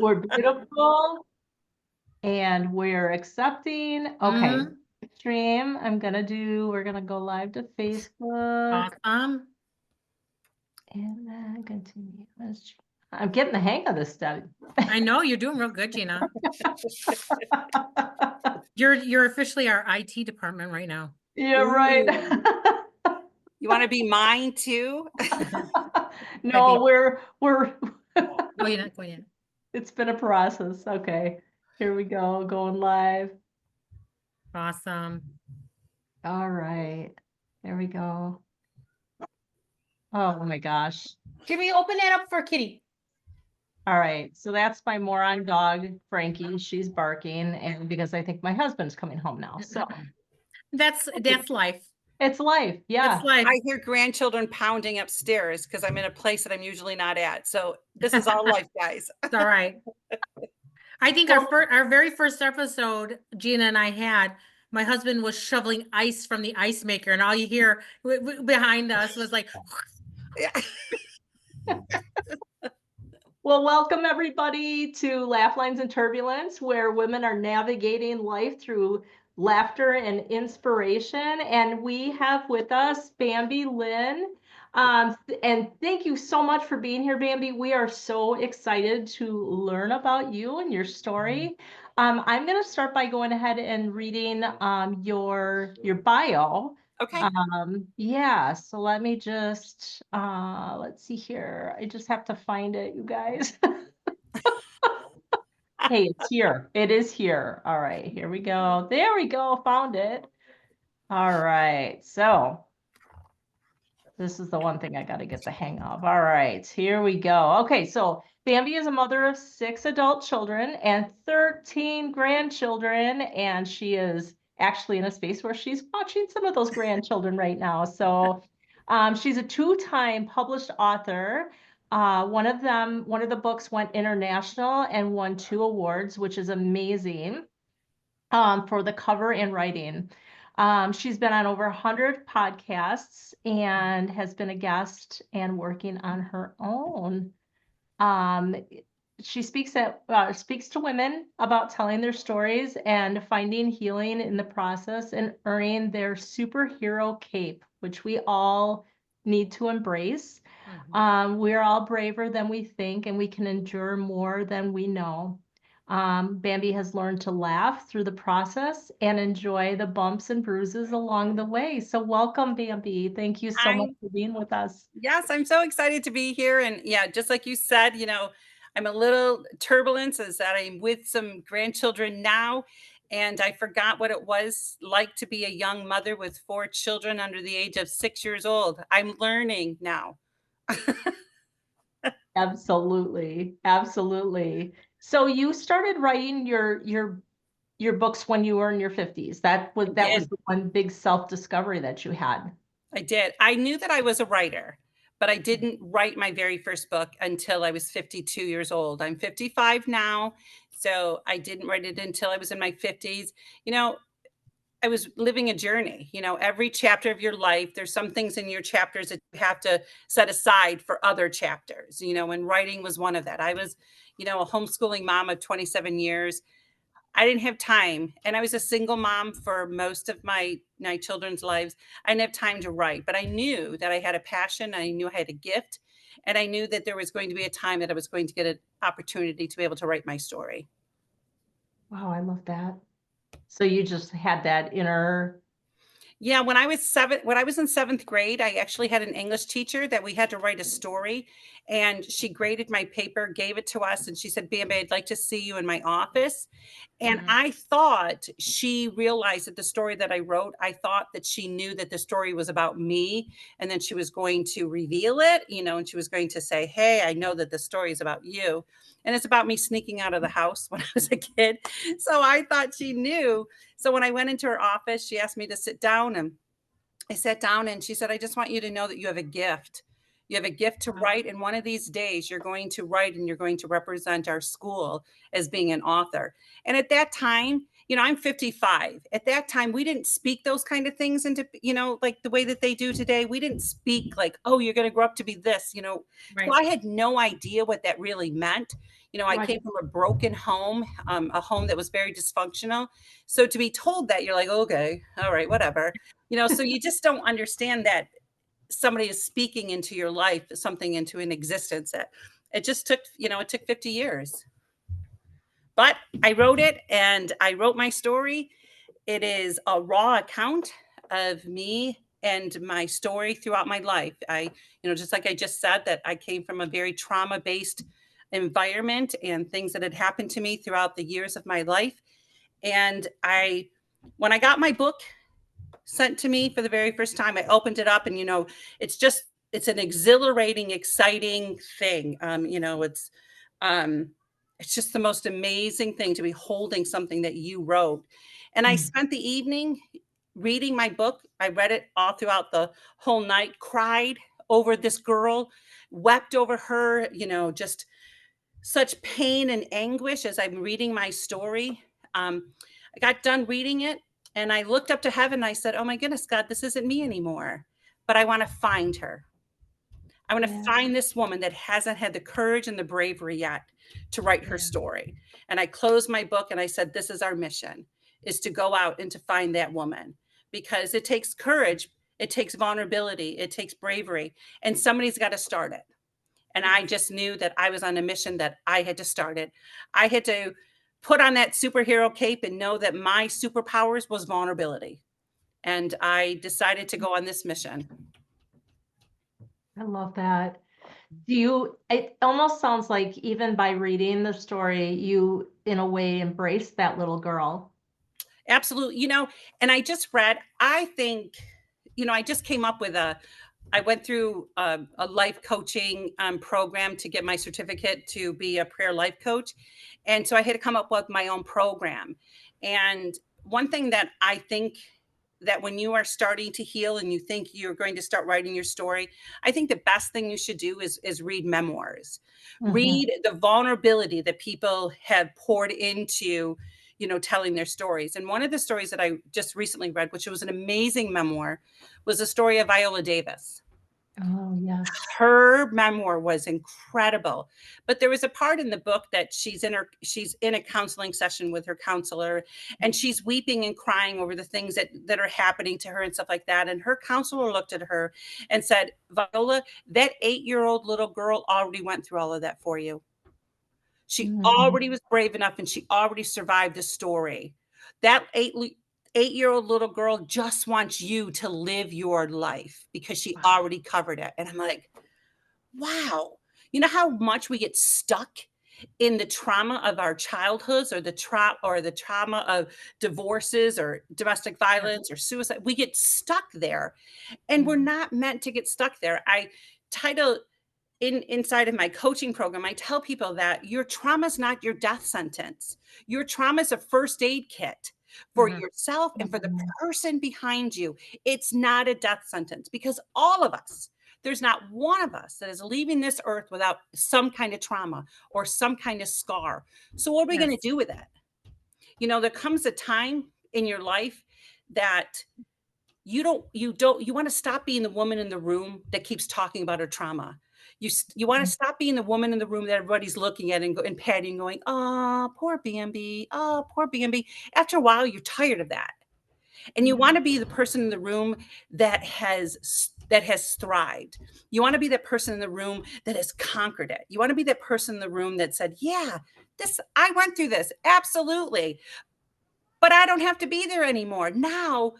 We're beautiful and we're accepting. Okay. Mhm. Stream. We're gonna go live to Facebook Awesome. and then continue. I'm getting the hang of this stuff. I know you're doing real good, Gina. You're officially our IT department right now. Yeah, right. Ooh. You want to be mine too? I'd be No, we're go ahead, go ahead. it's been a process. Okay. Here we go, going live. Awesome. All right. There we go. Oh my gosh. Jimmy, open that up for Kitty. All right. So that's my moron dog, Frankie. She's barking, and because I think my husband's coming home now. So That's life. it's life. Yeah. It's life. I hear grandchildren pounding upstairs because I'm in a place that I'm usually not at. So this is all life, guys. It's all right. I think our very first episode Gina and I had, my husband was shoveling ice from the ice maker, and all you hear behind us was like, Yeah. Well, welcome everybody to Laugh Lines and Turbulence, where women are navigating life through laughter and inspiration. And we have with us Bambi, Lynn. And thank you so much for being here, Bambi. We are so excited to learn about you and your story. I'm going to start by going ahead and reading your bio. Okay. Yeah, so let me just let's see here. I just have to find it, you guys. Hey, it's here. It is here. All right, here we go. There we go. Found it. All right. So this is the one thing I got to get the hang of. All right, here we go. Okay, so Bambi is a mother of 6 adult children and 13 grandchildren, and she is actually in a space where she's watching some of those grandchildren right now. So she's a 2-time published author. One of the books went international and won 2 awards, which is amazing for the cover and writing. She's been on over 100 podcasts and has been a guest and working on her own. Um, she speaks to women about telling their stories and finding healing in the process and earning their superhero cape, which we all need to embrace. We're all braver than we think, and we can endure more than we know. Bambi has learned to laugh through the process and enjoy the bumps and bruises along the way. So welcome, Bambi. Thank you so much I for being with us. Yes, I'm so excited to be here. And yeah, just like you said, I'm a little turbulence is that I'm with some grandchildren now. And I forgot what it was like to be a young mother with 4 children under the age of 6 years old. I'm learning now. Absolutely. Absolutely. So you started writing your books when you were in your 50s. That was Did. the one big self-discovery that you had. I did. I knew that I was a writer, but I didn't write my very first book until I was 52 years old. I'm 55 now, so I didn't write it until I was in my 50s. You know, I was living a journey. Every chapter of your life, there's some things in your chapters that you have to set aside for other chapters, and writing was one of that. I was, a homeschooling mom of 27 years. I didn't have time. And I was a single mom for most of my children's lives. I didn't have time to write, but I knew that I had a passion. I knew I had a gift. And I knew that there was going to be a time that I was going to get an opportunity to be able to write my story. Wow, I love that. So you just had that inner. Yeah, when I was in 7th grade, I actually had an English teacher that we had to write a story, and she graded my paper, gave it to us, and she said, "Bambi, I'd like to see you in my office." And I thought she realized that the story that I wrote, I thought that she knew that the story was about me, and then she was going to reveal it, and she was going to say, "Hey, I know that the story is about you." And it's about me sneaking out of the house when I was a kid. So I thought she knew. So when I went into her office, she asked me to sit down, and I sat down, and she said, "I just want you to know that you have a gift. You have a gift to write. And one of these days you're going to write and you're going to represent our school as being an author." And at that time, I'm 55. At that time, we didn't speak those kind of things into, like the way that they do today. We didn't speak like, oh, you're going to grow up to be this, So Right. I had no idea what that really meant. I Right. came from a broken home, a home that was very dysfunctional. So to be told that, you're like, okay, all right, whatever. So you just don't understand that somebody is speaking into your life, something into an existence that it just took, it took 50 years. But I wrote it, and I wrote my story. It is a raw account of me and my story throughout my life. Just like I just said, that I came from a very trauma-based environment and things that had happened to me throughout the years of my life. And when I got my book sent to me for the very first time, I opened it up, and, it's an exhilarating, exciting thing. It's just the most amazing thing to be holding something that you wrote. And I spent the evening reading my book. I read it all throughout the whole night, cried over this girl, wept over her, just such pain and anguish as I'm reading my story. I got done reading it, and I looked up to heaven, and I said, oh my goodness, God, this isn't me anymore, but I want to find her. I want to find this woman that hasn't had the courage and the bravery yet to write her story. And I closed my book, and I said, this is our mission, is to go out and to find that woman, because it takes courage. It takes vulnerability. It takes bravery, and somebody's got to start it. And I just knew that I was on a mission, that I had to start it. I had to put on that superhero cape and know that my superpowers was vulnerability. And I decided to go on this mission. I love that. It almost sounds like even by reading the story, you in a way embrace that little girl. Absolutely. And I just read, I think, I just came up with I went through a life coaching program to get my certificate to be a prayer life coach. And so I had to come up with my own program. And one thing that I think that when you are starting to heal and you think you're going to start writing your story, I think the best thing you should do is read memoirs. Read the vulnerability that people have poured into, telling their stories. And one of the stories that I just recently read, which was an amazing memoir, was the story of Viola Davis. Oh, yes. Her memoir was incredible. But there was a part in the book that she's in a counseling session with her counselor, and she's weeping and crying over the things that are happening to her and stuff like that. And her counselor looked at her and said, Viola, that 8-year-old little girl already went through all of that for you. She already was brave enough, and she already survived the story. That 8-year-old little girl just wants you to live your life because she already covered it. And I'm like, wow. You know how much we get stuck in the trauma of our childhoods, or the trauma of divorces or domestic violence or suicide? We get stuck there, and we're not meant to get stuck there. I title inside of my coaching program, I tell people that your trauma is not your death sentence. Your trauma is a first aid kit for yourself and for the person behind you. It's not a death sentence, because all of us, there's not one of us that is leaving this earth without some kind of trauma or some kind of scar. So what are we going to do with it? There comes a time in your life that you want to stop being the woman in the room that keeps talking about her trauma. You want to stop being the woman in the room that everybody's looking at and patting, going, oh, poor Bambi. Oh, poor Bambi. After a while, you're tired of that. And you want to be the person in the room that has thrived. You want to be that person in the room that has conquered it. You want to be that person in the room that said, yeah, I went through this. Absolutely. But I don't have to be there anymore. Now,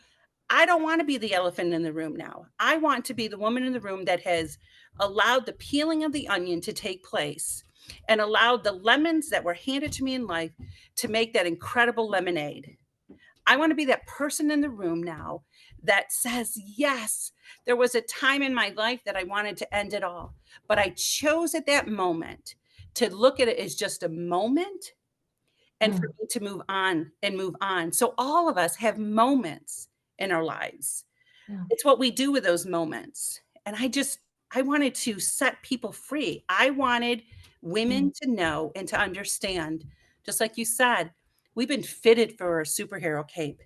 I don't want to be the elephant in the room now. I want to be the woman in the room that has allowed the peeling of the onion to take place and allowed the lemons that were handed to me in life to make that incredible lemonade. I want to be that person in the room now that says, yes, there was a time in my life that I wanted to end it all, but I chose at that moment to look at it as just a moment and for me to move on and move on. So all of us have moments in our lives. It's what we do with those moments. And I wanted to set people free. I wanted women to know and to understand, just like you said, We've been fitted for a superhero cape.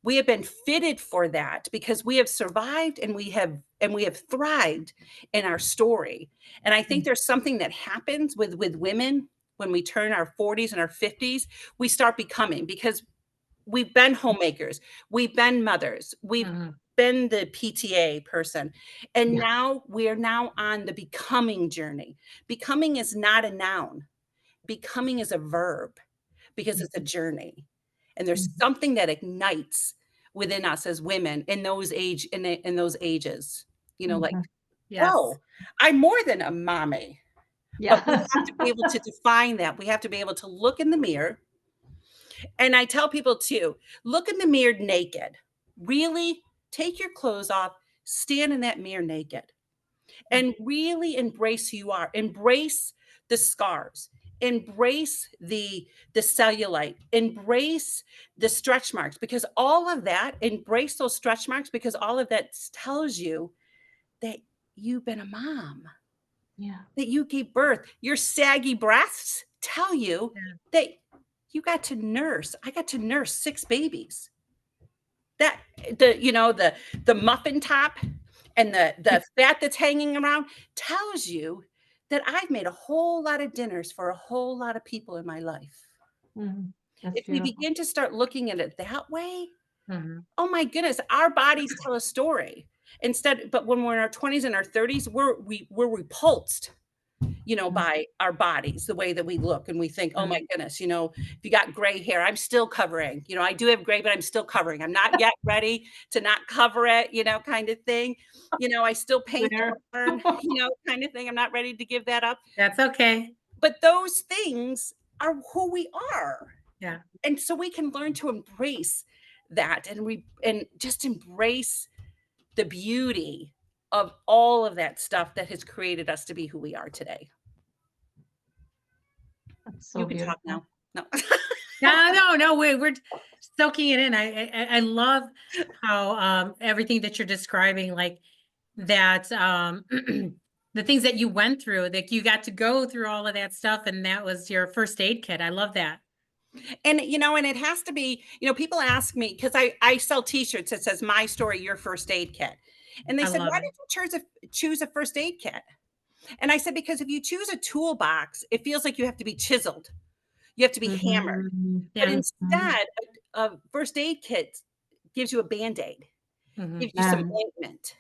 We have been fitted for that because we have survived and we have thrived in our story. And I think there's something that happens with women when we turn our 40s and our 50s, we start becoming, because we've been homemakers, we've been mothers, we've been the PTA person, and now we are now on the becoming journey. Becoming is not a noun. Becoming is a verb, because it's a journey. And there's something that ignites within us as women in those ages, you know, like, Yes. whoa, I'm more than a mommy. Yeah. But we have to be able to define that. We have to be able to look in the mirror. And I tell people too, look in the mirror naked. Really take your clothes off, stand in that mirror naked, and really embrace who you are. Embrace the scars. Embrace the cellulite. Embrace the stretch marks, because all of that, embrace those stretch marks, because all of that tells you that you've been a mom. Yeah. That you gave birth. Your saggy breasts tell you that you got to nurse. I got to nurse 6 babies. That the muffin top and the fat that's hanging around tells you that I've made a whole lot of dinners for a whole lot of people in my life. That's If we beautiful. begin to start looking at it that way, oh my goodness, our bodies tell a story. But when we're in our 20s and our 30s, we're repulsed, by our bodies, the way that we look, and we think, oh my goodness, if you got gray hair, I'm still covering, I do have gray, but I'm still covering. I'm not yet ready to not cover it, kind of thing. I still paint, burn, kind of thing. I'm not ready to give that up. That's okay. But those things are who we are. Yeah. And so we can learn to embrace that, and just embrace the beauty of all of that stuff that has created us to be who we are today. That's so You can beautiful. talk now. No. No, we're soaking it in. I love how everything that you're describing, like that, the things that you went through, that you got to go through all of that stuff, and that was your first aid kit. I love that. And and it has to be, people ask me, because I sell t-shirts that says my story, your first aid kit. And they I said, love why it. did you choose a first aid kit? And I said, because if you choose a toolbox, it feels like you have to be chiseled. You have to be hammered. But Yeah. instead, a first aid kit gives you a Band-Aid, gives you some ointment.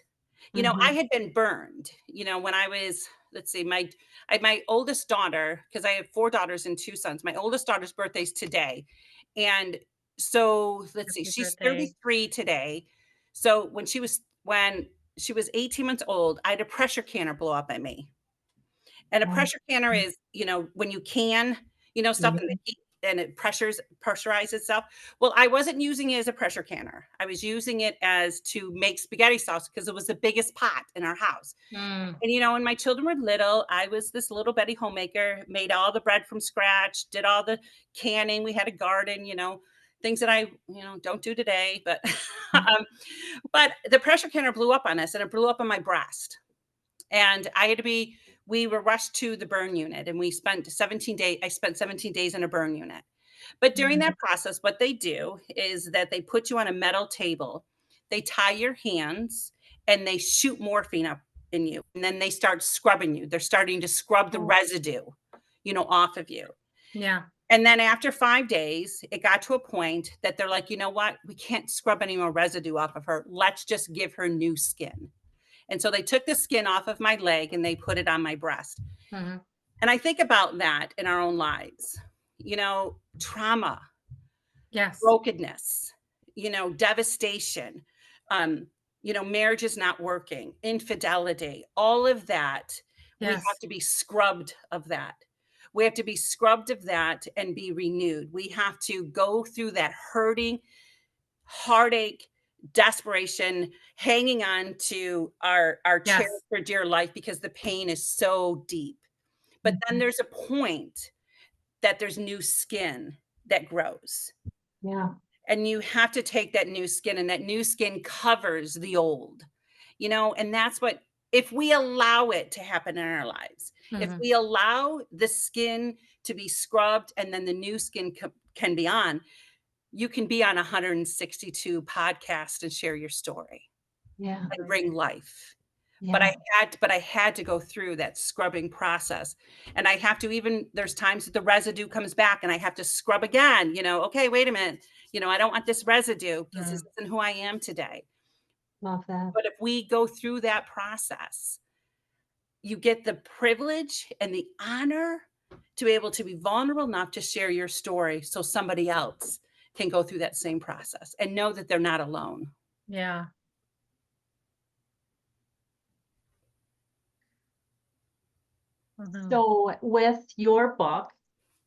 I had been burned, when I was, let's see, my oldest daughter, because I have 4 daughters and 2 sons. My oldest daughter's birthday's today. And so let's see, Happy she's birthday. 33 today. So when she was 18 months old, I had a pressure canner blow up at me. And a pressure canner is, when you can, stuff in the heat and it pressurizes itself. Well, I wasn't using it as a pressure canner. I was using it as to make spaghetti sauce, because it was the biggest pot in our house. And, when my children were little, I was this little Betty homemaker, made all the bread from scratch, did all the canning. We had a garden, things that I, don't do today, but, but the pressure canner blew up on us, and it blew up on my breast. And we were rushed to the burn unit, and we spent 17 days. I spent 17 days in a burn unit. But during that process, what they do is that they put you on a metal table, they tie your hands, and they shoot morphine up in you. And then they start scrubbing you. They're starting to scrub the residue, off of you. Yeah. And then after 5 days, it got to a point that they're like, you know what? We can't scrub any more residue off of her. Let's just give her new skin. And so they took the skin off of my leg and they put it on my breast. And I think about that in our own lives, trauma, Yes. brokenness, devastation, marriage is not working, infidelity, all of that. We Yes. have to be scrubbed of that. We have to be scrubbed of that and be renewed. We have to go through that hurting, heartache, desperation, hanging on to our Yes. cherish for dear life, because the pain is so deep. But then there's a point that there's new skin that grows. Yeah. And you have to take that new skin, and that new skin covers the old, and that's what, if we allow it to happen in our lives, if we allow the skin to be scrubbed, and then the new skin can be on, you can be on 162 podcasts and share your story Yeah. and bring life. Yeah. But I had to go through that scrubbing process. And I have to, even there's times that the residue comes back and I have to scrub again, okay, wait a minute. I don't want this residue because this isn't who I am today. Love that. But if we go through that process, you get the privilege and the honor to be able to be vulnerable enough to share your story so somebody else can go through that same process and know that they're not alone. Yeah. Mhm. So with your book,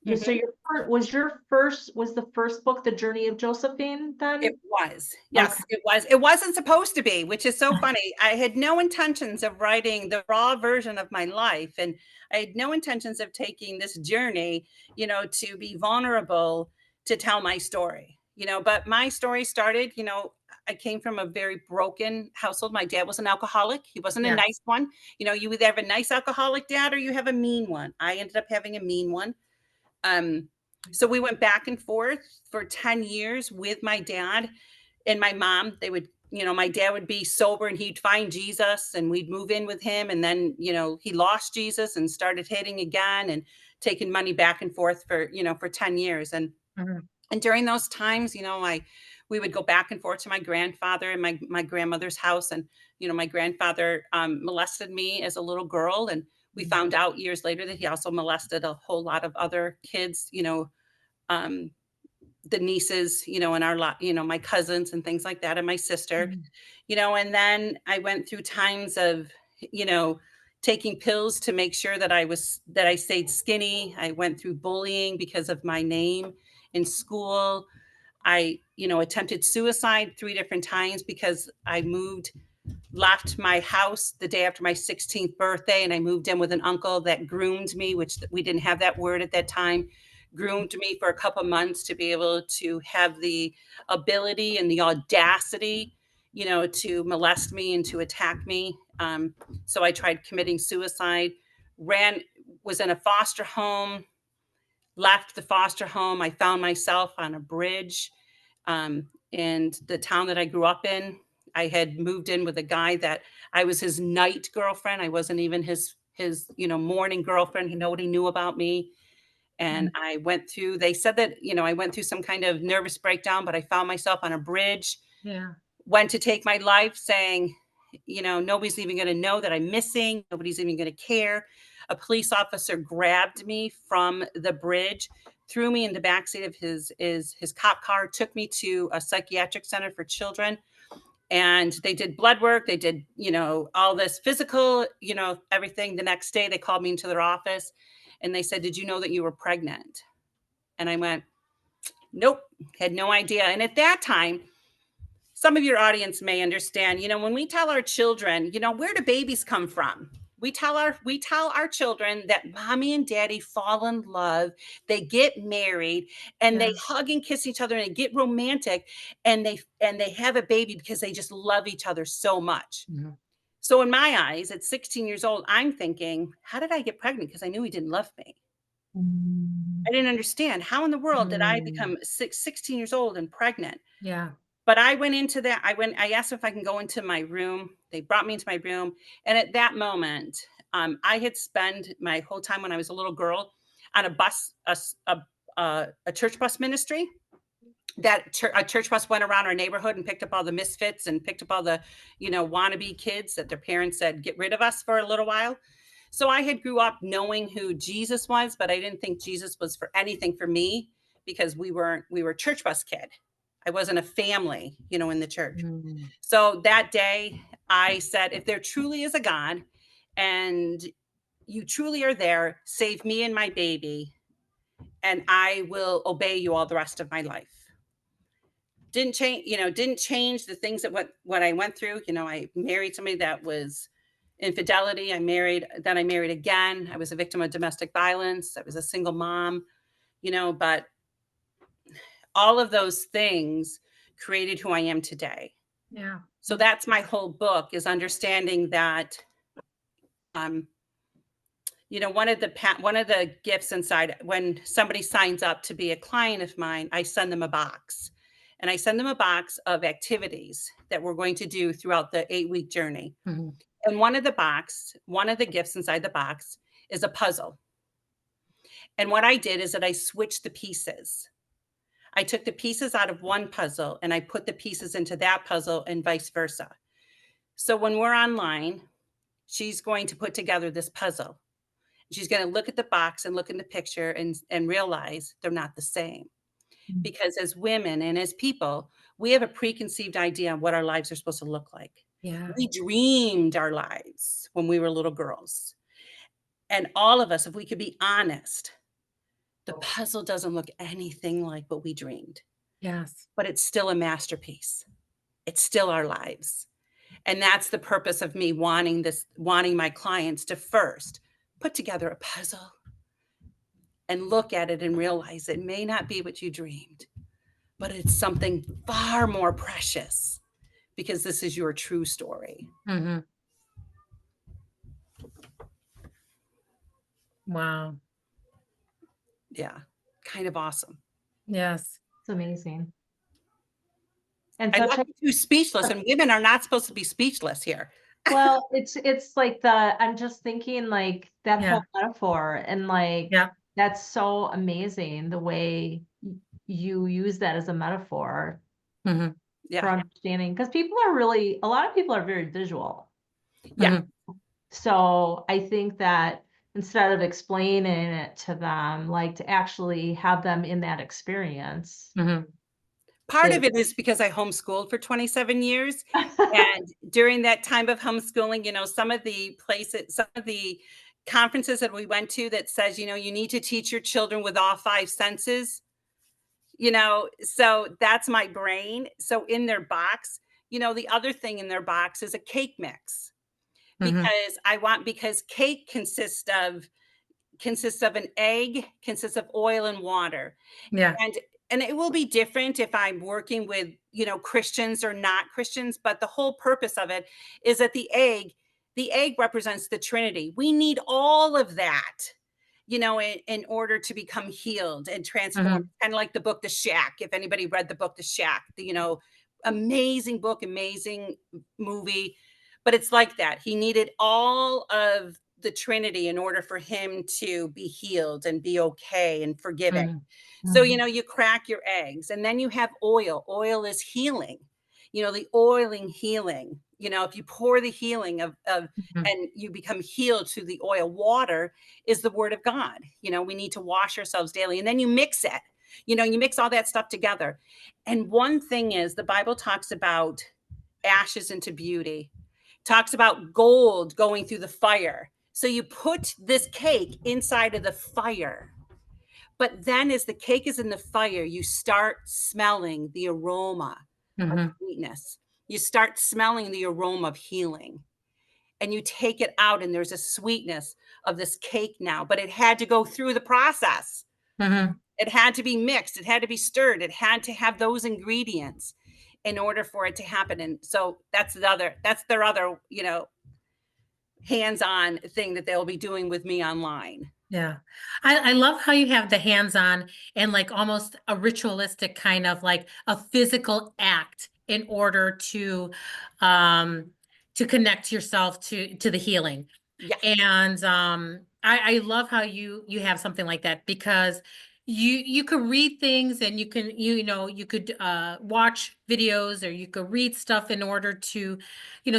so was the first book, The Journey of Josephine, then? It was. Yes, Okay. it was. It wasn't supposed to be, which is so funny. I had no intentions of writing the raw version of my life. And I had no intentions of taking this journey, to be vulnerable, to tell my story, but my story started, I came from a very broken household. My dad was an alcoholic. He wasn't a Yes. nice one. You either have a nice alcoholic dad or you have a mean one. I ended up having a mean one. So we went back and forth for 10 years with my dad and my mom. They would, my dad would be sober and he'd find Jesus and we'd move in with him. And then, he lost Jesus and started hitting again and taking money back and forth for 10 years. And Mhm. and during those times, we would go back and forth to my grandfather and my grandmother's house. And, my grandfather molested me as a little girl. And we found out years later that he also molested a whole lot of other kids, um, the nieces, and our lot, my cousins and things like that, and my sister, Mhm. And then I went through times of, taking pills to make sure that I stayed skinny. I went through bullying because of my name in school. I, attempted suicide 3 different times because I left my house the day after my 16th birthday, and I moved in with an uncle that groomed me, which we didn't have that word at that time, groomed me for a couple months to be able to have the ability and the audacity, to molest me and to attack me. So I tried committing suicide, was in a foster home, left the foster home. I found myself on a bridge in the town that I grew up in. I had moved in with a guy that I was his night girlfriend. I wasn't even his morning girlfriend. Nobody knew about me. And I went through, they said that, I went through some kind of nervous breakdown, but I found myself on a bridge, Yeah. went to take my life saying, nobody's even going to know that I'm missing. Nobody's even going to care. A police officer grabbed me from the bridge, threw me in the backseat of his cop car, took me to a psychiatric center for children. And they did blood work. They did, all this physical, everything. The next day they called me into their office and they said, "Did you know that you were pregnant?" And I went, "Nope, had no idea." And at that time, some of your audience may understand, when we tell our children, where do babies come from? We tell our children that mommy and daddy fall in love, they get married, and Yeah. they hug and kiss each other and they get romantic, and they have a baby because they just love each other so much. Mhm. So in my eyes, at 16 years old, I'm thinking, how did I get pregnant? Because I knew he didn't love me. I didn't understand how in the world did I become 16 years old and pregnant. Yeah. But I went into that. I asked if I can go into my room. They brought me into my room. And at that moment, I had spent my whole time when I was a little girl on a bus, a church bus ministry. A church bus went around our neighborhood and picked up all the misfits and picked up all the, wannabe kids that their parents said, get rid of us for a little while. So I had grew up knowing who Jesus was, but I didn't think Jesus was for anything for me because we were church bus kid. I wasn't a family, in the church. Mm. So that day I said, if there truly is a God and you truly are there, save me and my baby, and I will obey you all the rest of my life. Didn't change the things that what I went through. I married somebody that was infidelity. I married again. I was a victim of domestic violence. I was a single mom, but all of those things created who I am today. Yeah. So that's my whole book, is understanding that, You know, one of the gifts inside, when somebody signs up to be a client of mine, I send them a box. And I send them a box of activities that we're going to do throughout the 8-week journey. Mhm. And one of the gifts inside the box is a puzzle. And what I did is that I switched the pieces. I took the pieces out of one puzzle and I put the pieces into that puzzle and vice versa. So when we're online, she's going to put together this puzzle. She's going to look at the box and look in the picture and realize they're not the same. Because as women and as people, we have a preconceived idea of what our lives are supposed to look like. Yeah. We dreamed our lives when we were little girls. And all of us, if we could be honest, the puzzle doesn't look anything like what we dreamed, Yes. but it's still a masterpiece. It's still our lives. And that's the purpose of me wanting my clients to first put together a puzzle and look at it and realize it may not be what you dreamed, but it's something far more precious because this is your true story. Mm-hmm. Wow. Yeah, kind of awesome. Yes. It's amazing. And I such left you speechless, and women are not supposed to be speechless here. well, it's like I'm just thinking like that Yeah. whole metaphor and like Yeah. that's so amazing the way you use that as a metaphor Mm-hmm. for Yeah, understanding because a lot of people are very visual. yeah. Mm-hmm. So I think that instead of explaining it to them, like to actually have them in that experience. Mm-hmm. Part of it is because I homeschooled for 27 years. And during that time of homeschooling, some of the conferences that we went to that says, you need to teach your children with all 5 senses, so that's my brain. So in their box, the other thing in their box is a cake mix Mm-hmm. because cake consists of an egg, consists of oil and water. Yeah. And it will be different if I'm working with, Christians or not Christians, but the whole purpose of it is that the egg represents the Trinity. We need all of that, in order to become healed and transformed. Mm-hmm. Kind of like the book, The Shack. If anybody read the book, The Shack, amazing book, amazing movie. But it's like that. He needed all of the Trinity in order for him to be healed and be okay and forgiving. Mm-hmm. So, you crack your eggs and then you have oil. Oil is healing, the oiling healing, if you pour the healing of Mm-hmm. and you become healed through the oil. Water is the word of God. We need to wash ourselves daily and then you mix it, you mix all that stuff together. And one thing is the Bible talks about ashes into beauty, talks about gold going through the fire. So you put this cake inside of the fire. But then as the cake is in the fire, you start smelling the aroma Mm-hmm. of sweetness. You start smelling the aroma of healing. And you take it out and there's a sweetness of this cake now. But it had to go through the process. Mm-hmm. It had to be mixed. It had to be stirred. It had to have those ingredients in order for it to happen. And so that's their other, hands-on thing that they'll be doing with me online. Yeah. I love how you have the hands-on and like almost a ritualistic kind of like a physical act in order to connect yourself to the healing. Yeah. And I love how you have something like that because you could read things and you could watch videos or you could read stuff in order to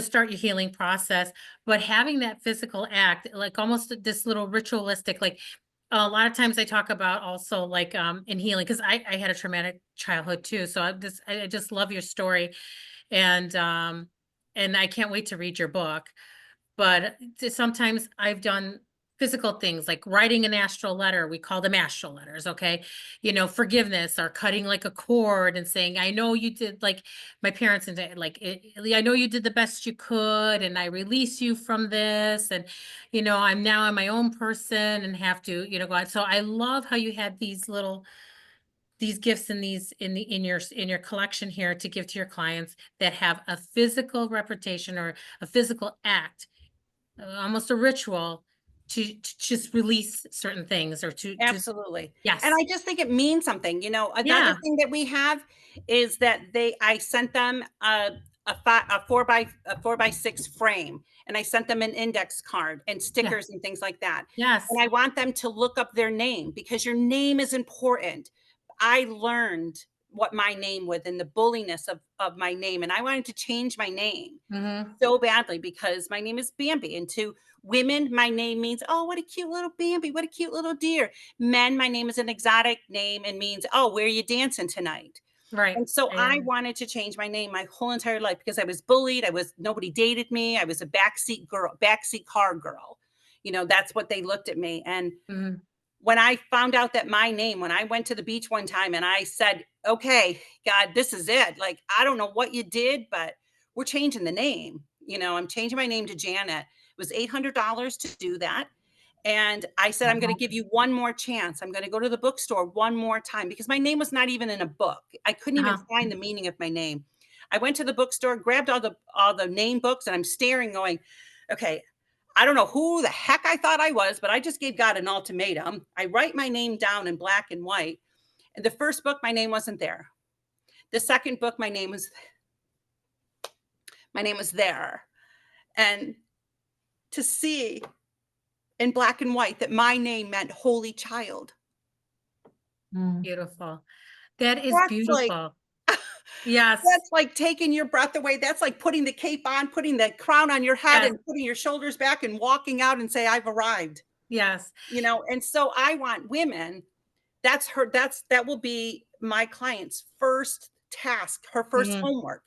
start your healing process, but having that physical act like almost this little ritualistic, like a lot of times I talk about also like in healing because I had a traumatic childhood too, so I just love your story. And I can't wait to read your book. But sometimes I've done physical things like writing an astral letter. We call them astral letters, okay? Forgiveness or cutting like a cord and saying, I know you did, like my parents and like, I know you did the best you could and I release you from this. And, I'm now my own person and have to, go out. So I love how you had these gifts in your collection here to give to your clients that have a physical representation or a physical act, almost a ritual to just release certain things or to Absolutely. yes. And I just think it means something. You know, another Yeah. thing that we have is that I sent them a 4x6 frame, and I sent them an index card and Yeah. stickers and things like that. Yes. And I want them to look up their name because your name is important. I learned what my name was and the bulliness of my name. And I wanted to change my name Mhm. so badly because my name is Bambi. And to women, my name means, oh, what a cute little Bambi, what a cute little deer. Men, my name is an exotic name and means, oh, where are you dancing tonight? Right. And so Yeah. I wanted to change my name my whole entire life because I was bullied. Nobody dated me. I was a backseat girl, backseat car girl. You know, that's what they looked at me. And Mhm. when I found out that my name, when I went to the beach one time and I said, okay, God, this is it. Like, I don't know what you did, but we're changing the name. You know, I'm changing my name to Janet. It was $800 to do that. And I said, I'm going to give you one more chance. I'm going to go to the bookstore one more time because my name was not even in a book. I couldn't even Uh-huh. find the meaning of my name. I went to the bookstore, grabbed all the name books, and I'm staring, going, okay, I don't know who the heck I thought I was, but I just gave God an ultimatum. I write my name down in black and white. And the first book, my name wasn't there. The second book, my name was there. And to see in black and white that my name meant holy child. Mm. Beautiful. That is That's like beautiful. Yes. that's like taking your breath away. That's like putting the cape on, putting the crown on your head Yes. and putting your shoulders back and walking out and say, I've arrived. Yes. You know, and so I want women, that will be my client's first task, her first Mhm. homework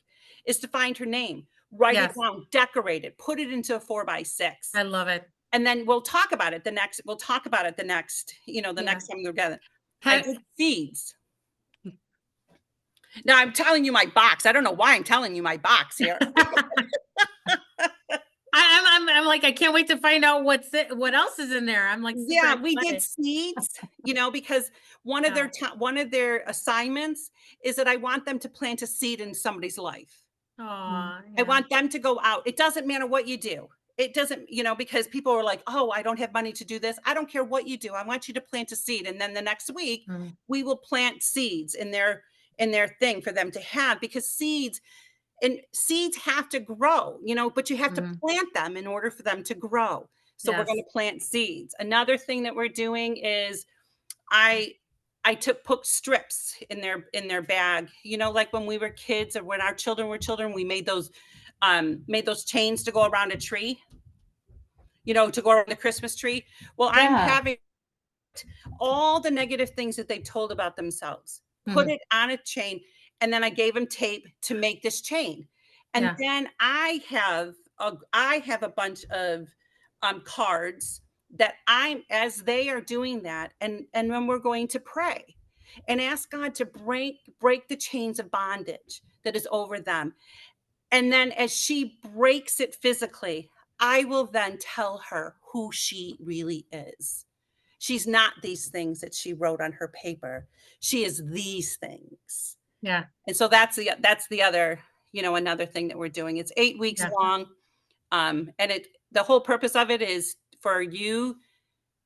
is to find her name, write it Yes. down, decorate it, put it into a 4x6. I love it. And then we'll talk about it the next, you know, the Yeah. next time we're together. I Ha- did seeds. Now I'm telling you my box. I don't know why I'm telling you my box here. I'm like, I can't wait to find out what else is in there. I'm like super Yeah, we did excited. seeds, you know, because Yeah. one of their assignments is that I want them to plant a seed in somebody's life. Aw, I yeah. want them to go out. It doesn't matter what you do. It doesn't, you know, because people are like, oh, I don't have money to do this. I don't care what you do. I want you to plant a seed. And then the next week Mhm. we will plant seeds in their thing for them to have because seeds have to grow, you know, but you have to Mhm. plant them in order for them to grow. So we're going Yes. to plant seeds. Another thing that we're doing is I I put strips in their bag. You know, like when we were kids or when our children were children, we made those chains to go around a tree, you know, to go around the Christmas tree. Well, I'm Yeah. having all the negative things that they told about themselves, put Mhm. it on a chain, and then I gave them tape to make this chain. And Yeah. then I have a bunch of cards that I'm as they are doing that, and when we're going to pray and ask God to break the chains of bondage that is over them. And then as she breaks it physically, I will then tell her who she really is. She's not these things that she wrote on her paper. She is these things. Yeah. And so that's the other, you know, another thing that we're doing. It's 8 weeks Yeah. long. And the whole purpose of it is for you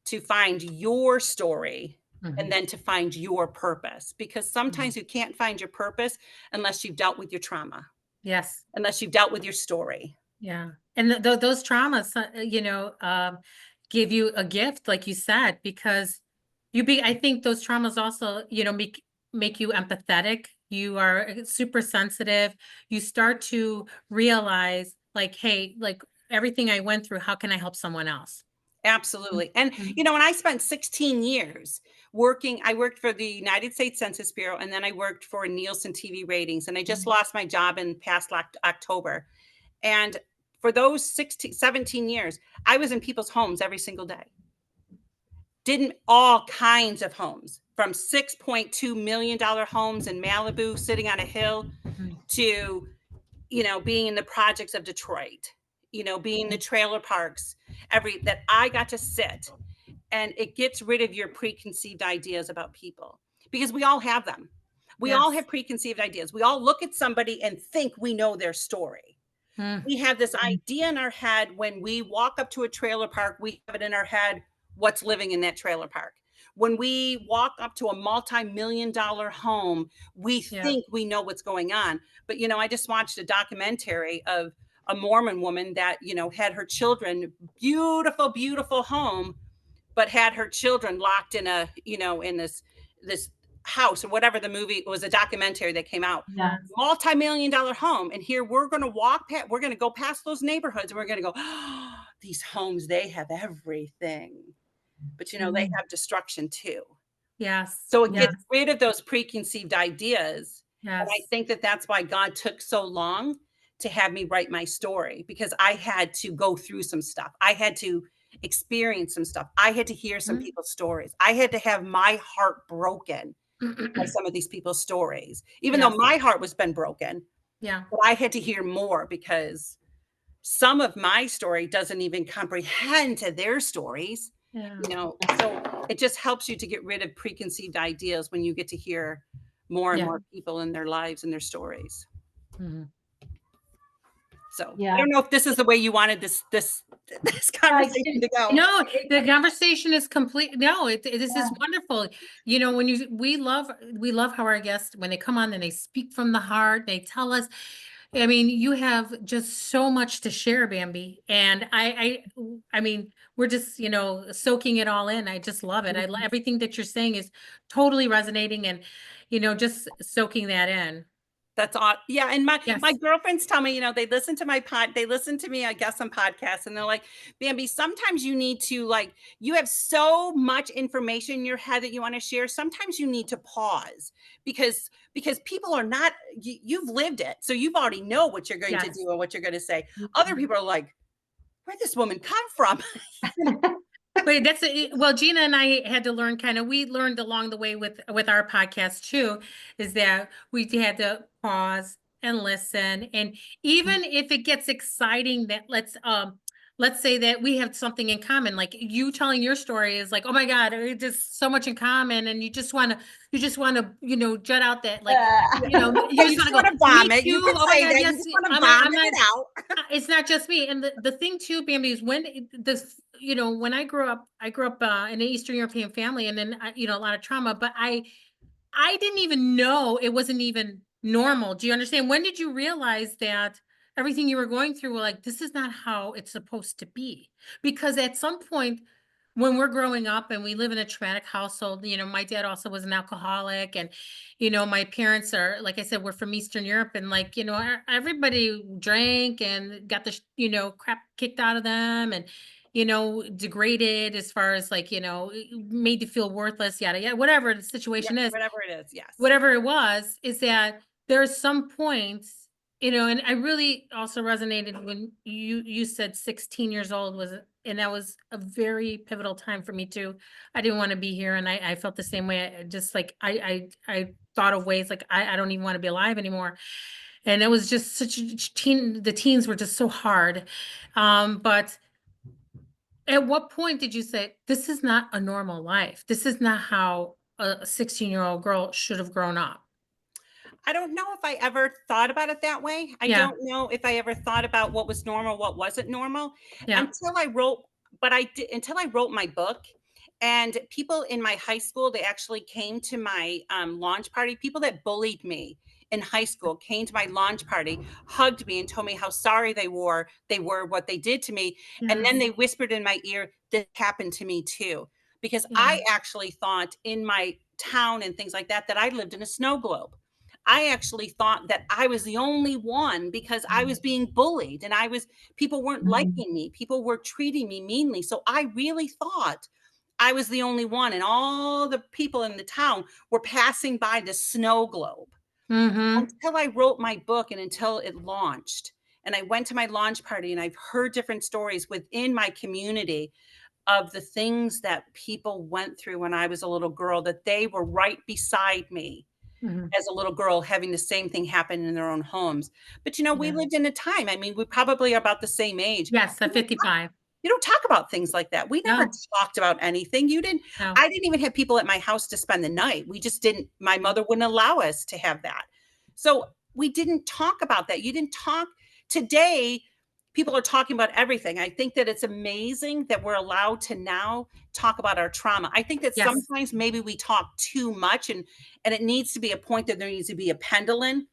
to find your story and Mhm. then to find your purpose. Because Mhm. sometimes you can't find your purpose unless you've dealt with your trauma, Yes. unless you've dealt with your story. Yeah. And those traumas, give you a gift, like you said, because I think those traumas also, make you empathetic. You are super sensitive. You start to realize like, hey, like everything I went through, how can I help someone else? Absolutely. And, Mhm. you know, and I spent 16 years working. I worked for the United States Census Bureau, and then I worked for Nielsen TV ratings. And I just lost my job in past October. And for those 17 years, I was in people's homes every single day. Did in all kinds of homes, from $6.2 million homes in Malibu sitting on a hill Mhm. to, you know, being in the projects of Detroit, you know, being in the trailer parks, that I got to sit. And it gets rid of your preconceived ideas about people because we all have them. We all Yes. have preconceived ideas. We all look at somebody and think we know their story. Mm. We have this Mhm. idea in our head when we walk up to a trailer park, we have it in our head what's living in that trailer park. When we walk up to a multi-million-dollar home, we Yeah. think we know what's going on. But, you know, I just watched a documentary of a Mormon woman that, you know, had her children, beautiful, beautiful home, but had her children locked in a, you know, in this house or whatever. The movie, it was a documentary that came out, Yeah. multi-million-dollar home. And here we're going to we're going to go past those neighborhoods and we're going to go, oh, these homes, they have everything. But, you know, they have destruction too. Yes. So it Yes. gets rid of those preconceived ideas. And I Yes. think that that's why God took so long to have me write my story, because I had to go through some stuff. I had to experience some stuff. I had to hear some Mhm. people's stories. I had to have my heart broken by some of these people's stories, even though Yes. my heart was been broken. Yeah. But I had to hear more because some of my story doesn't even comprehend to their stories, Yeah. you know. So it just helps you to get rid of preconceived ideas when you get to hear more and Yeah. more people in their lives and their stories. Mhm. So I Yeah. don't know if this is the way you wanted this conversation to go. No, the conversation is complete. No, this Yeah. is wonderful. You know, when we love how our guests, when they come on and they speak from the heart, they tell us. I mean, you have just so much to share, Bambi, and I mean, we're just, you know, soaking it all in. I just love it. Everything that you're saying is totally resonating, and you know, just soaking that in. That's all. Yeah, and my Yes. girlfriends tell me, you know, they listen to they listen to me, I guess, on podcasts, and they're like, Bambi, sometimes you need to, like, you have so much information in your head that you want to share. Sometimes you need to pause because people are not, you've lived it. So you've already know what you're going to Yes. do and what you're going to say. Other people are like, where'd this woman come from? But well, Gina and I had to learn we learned along the way with our podcast too, is that we had to pause and listen. And even if it gets exciting, that let's say that we have something in common, like you telling your story is like, oh my God, it's just so much in common. And you just want to, you know, jut out that, like, you know, you You just just want want to to go, me vomit. You too. can Oh my say God, that. You yes. just want to I'm vomit not, it out. it's not just me. And the thing too, Bambi, is when this, you know, when I grew up in an Eastern European family, and then you know, a lot of trauma, but I didn't even know it wasn't even normal. Do you understand? When did you realize that everything you were going through were like, this is not how it's supposed to be? Because at some point when we're growing up and we live in a traumatic household, you know, my dad also was an alcoholic, and, you know, my parents are, like I said, we're from Eastern Europe, and like, you know, everybody drank and got the, you know, crap kicked out of them, and, you know, degraded as far as like, you know, made to feel worthless, yada, yada, whatever the Yeah, situation is, whatever it is. Yes. whatever it was, is that there's some points, you know, and I really also resonated when you said 16 years old was, and that was a very pivotal time for me too. I didn't want to be here, and I felt the same way. Just like I thought of ways like I don't even want to be alive anymore. And it was just such a the teens were just so hard. But at what point did you say, this is not a normal life? This is not how a 16-year-old girl should have grown up? I don't know if I ever thought about it that way. I Yeah, don't know if I ever thought about what was normal, what wasn't normal yeah, until I wrote, but I did until I wrote my book. And people in my high school, they actually came to my launch party. People that bullied me in high school came to my launch party, hugged me, and told me how sorry they were what they did to me. And then yes, they whispered in my ear, "This happened to me too," because yeah, I actually thought in my town and things like that that I lived in a snow globe. I actually thought that I was the only one because I was being bullied and people weren't liking me. People were treating me meanly. So I really thought I was the only one, and all the people in the town were passing by the snow globe mm-hmm, until I wrote my book and until it launched. And I went to my launch party and I've heard different stories within my community of the things that people went through when I was a little girl, that they were right beside me mm-hmm, as a little girl having the same thing happen in their own homes. But, you know, we yeah, lived in a time, I mean, we probably are about the same age. yes, at 55. You don't talk about things like that. We never No, talked about anything. no, I didn't even have people at my house to spend the night. We just didn't, my mother wouldn't allow us to have that. So we didn't talk about that. You didn't talk today people are talking about everything. I think that it's amazing that we're allowed to now talk about our trauma. I think that Yes. sometimes maybe we talk too much, and it needs to be a point that there needs to be a pendulum,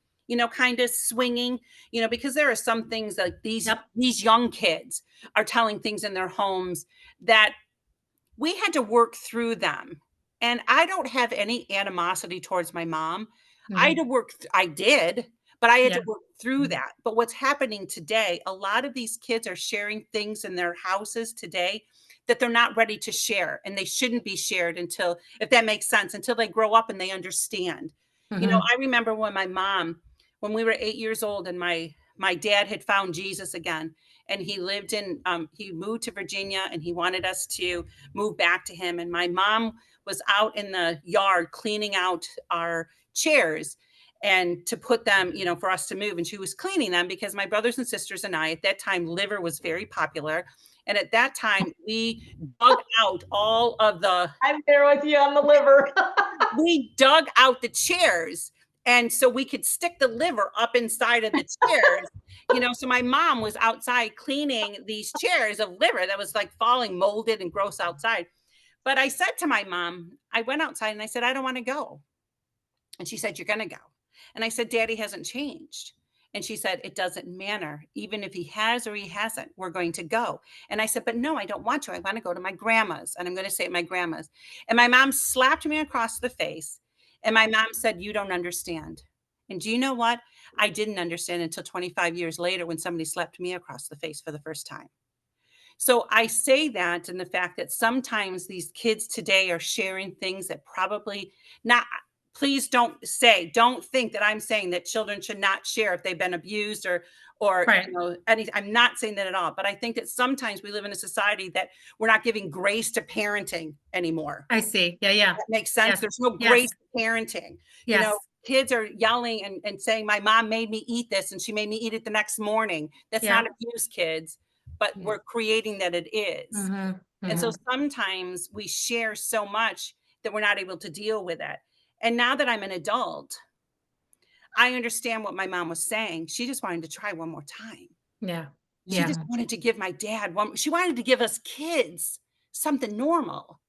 kind of swinging, because there are some things like these young kids are telling things in their homes that we had to work through them. And I don't have any animosity towards my mom. I did, but I had to work through that. But what's happening today, a lot of these kids are sharing things in their houses today that they're not ready to share, and they shouldn't be shared until, if that makes sense, until they grow up and they understand. I remember when we were 8 years old, and my dad had found Jesus again, and he moved to Virginia, and he wanted us to move back to him. And my mom was out in the yard cleaning out our chairs and to put them, for us to move. And she was cleaning them because my brothers and sisters and I, at that time, liver was very popular. And at that time, we dug out all of the... I'm there with you on the liver. We dug out the chairs. And so we could stick the liver up inside of the chairs, so my mom was outside cleaning these chairs of liver that was like falling molded and gross outside. But I said to my mom, I went outside and I said, I don't want to go. And she said, you're going to go. And I said, Daddy hasn't changed. And she said, it doesn't matter. Even if he has or he hasn't, we're going to go. And I said, but no, I don't want to. I want to go to my grandma's. And I'm going to stay at my grandma's. And my mom slapped me across the face. And my mom said, you don't understand. And do you know what? I didn't understand until 25 years later when somebody slapped me across the face for the first time. So I say that in the fact that sometimes these kids today are sharing things that probably not... Please don't think that I'm saying that children should not share if they've been abused or Right. I'm not saying that at all. But I think that sometimes we live in a society that we're not giving grace to parenting anymore. I see. Yeah. That makes sense. Yes. There's no grace to parenting. Yes. Kids are yelling and saying, my mom made me eat this and she made me eat it the next morning. That's not abuse, kids, but we're creating that it is. And so sometimes we share so much that we're not able to deal with it. And now that I'm an adult, I understand what my mom was saying. She just wanted to try one more time. Yeah. She just wanted to give my dad she wanted to give us kids something normal.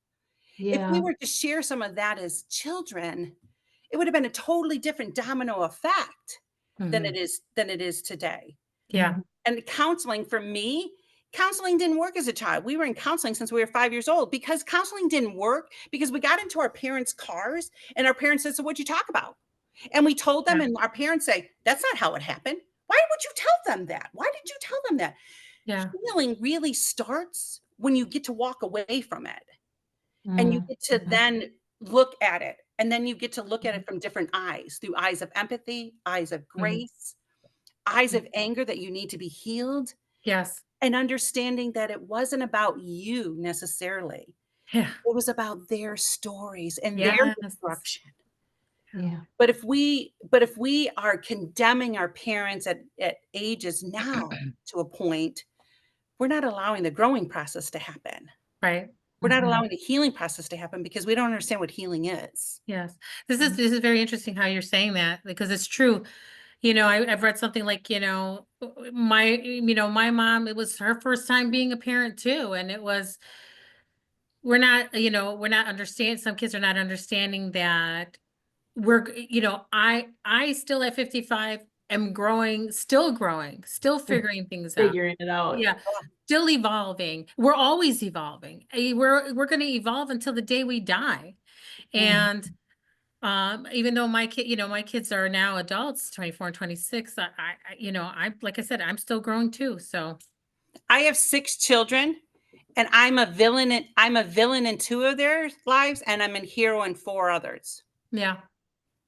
If we were to share some of that as children, it would have been a totally different domino effect than it is today. Yeah. And counseling, for me, counseling didn't work as a child. We were in counseling since we were 5 years old because counseling didn't work because we got into our parents' cars and our parents said, so what'd you talk about? And we told them and our parents say, that's not how it happened. Why would you tell them that? Why did you tell them that? Yeah. Healing really starts when you get to walk away from it and you get to then look at it. And then you get to look at it from different eyes, through eyes of empathy, eyes of grace, eyes of anger that you need to be healed. Yes. And understanding that it wasn't about you necessarily. Yeah. It was about their stories and their destruction. Yeah. But if we are condemning our parents at ages now to a point, we're not allowing the growing process to happen. Right. We're not allowing the healing process to happen because we don't understand what healing is. Yes. This is very interesting how you're saying that, because it's true. I've read something like, my mom, it was her first time being a parent too. And it was, we're not understanding, some kids are not understanding that I still at 55 am still figuring things out. Figuring it out. Yeah. Still evolving. We're always evolving. We're going to evolve until the day we die. And even though my kids are now adults, 24 and 26, I like I said, I'm still growing too. So I have 6 children and I'm a villain in 2 of their lives and I'm a hero in 4 others. Yeah.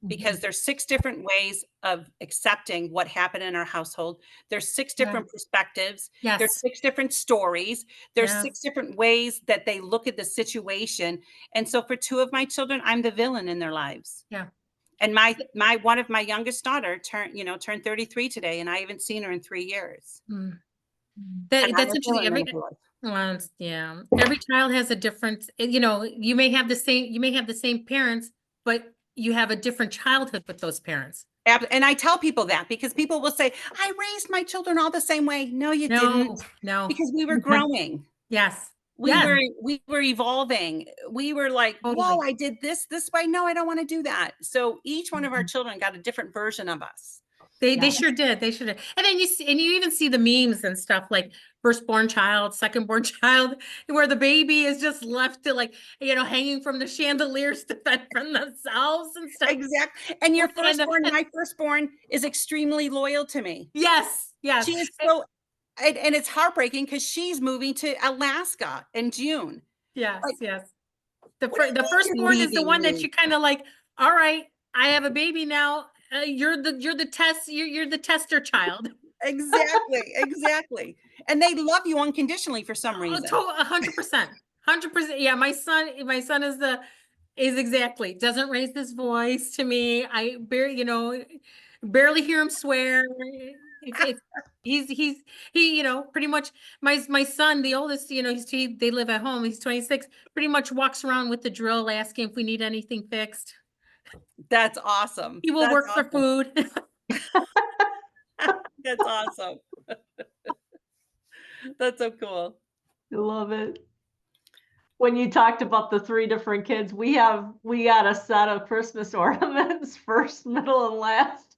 Because there's 6 different ways of accepting what happened in our household. There's 6 different perspectives. Yes. There's 6 different stories. There's 6 different ways that they look at the situation. And so for 2 of my children, I'm the villain in their lives. Yeah. And one of my youngest daughter turned 33 today, and I haven't seen her in 3 years. That's interesting. Every child has a different, you may have the same parents, but you have a different childhood with those parents. And I tell people that because people will say, I raised my children all the same way. No, you didn't, No. because we were growing. Yes. We Yes, were evolving. We were like, whoa, totally. I did this way. No, I don't want to do that. So each one of our Mhm. children got a different version of us. They Yeah. sure did. They sure did. And then you even see the memes and stuff like firstborn child, secondborn child, where the baby is just left to like, hanging from the chandeliers to fend from themselves and stuff. Exactly. And your And, firstborn, my firstborn, is extremely loyal to me. yes, yes. She is so, and it's heartbreaking because she's moving to Alaska in June. Yes, Like, yes. The what do you the mean you're firstborn is the leaving one that me? you kind of like, all right, I have a baby now. You're the test, you're the tester child. Exactly, exactly. And they love you unconditionally for some reason. 100%. 100%. Yeah, my son is exactly, doesn't raise his voice to me. I barely hear him swear. It's he, pretty much my son, the oldest, they live at home. He's 26, pretty much walks around with the drill asking if we need anything fixed. That's awesome. He will That's work for awesome. food. That's awesome. That's so cool. I love it. When you talked about the 3 different kids, we got a set of Christmas ornaments, first, middle, and last.